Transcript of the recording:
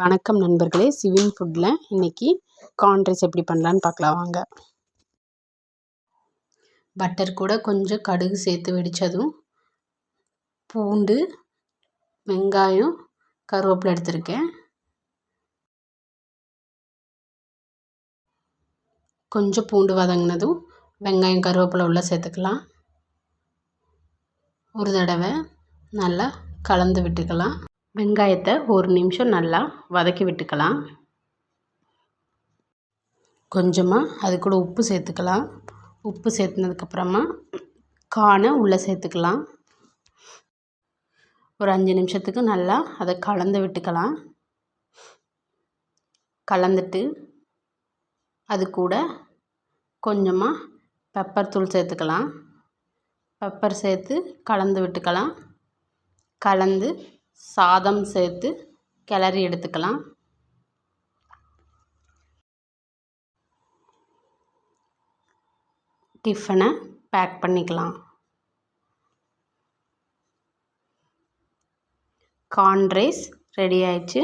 வணக்கம் நண்பர்களே, சிவின் ஃபுட்டில் இன்றைக்கி கார்ன் ரைஸ் எப்படி பண்ணலான்னு பார்க்கலாம் வாங்க. பட்டர் கூட கொஞ்சம் கடுகு சேர்த்து வெடித்ததும் பூண்டு, வெங்காயம், கருவேப்பிலை எடுத்திருக்கேன். கொஞ்சம் பூண்டு வதங்கினதும் வெங்காயம் கருவேப்பிலை உள்ள சேர்த்துக்கலாம். ஒரு தடவை நல்லா கலந்து விட்டுக்கலாம். வெங்காயத்தை ஒரு நிமிஷம் நல்லா வதக்கி விட்டுக்கலாம். கொஞ்சமாக அது கூட உப்பு சேர்த்துக்கலாம். உப்பு சேர்த்துனதுக்கப்புறமா கார்னை உள்ளே சேர்த்துக்கலாம். ஒரு 5 நிமிஷத்துக்கு நல்லா அதை கலந்து விட்டுக்கலாம். கலந்துட்டு அது கூட கொஞ்சமாக பெப்பர் தூள் சேர்த்துக்கலாம். பெப்பர் சேர்த்து கலந்து விட்டுக்கலாம். கலந்து சாதம் சேர்த்து கிளறி எடுத்துக்கலாம். டிஃபனை பேக் பண்ணிக்கலாம். கார்ன் ரைஸ் ரெடி ஆயிடுச்சு.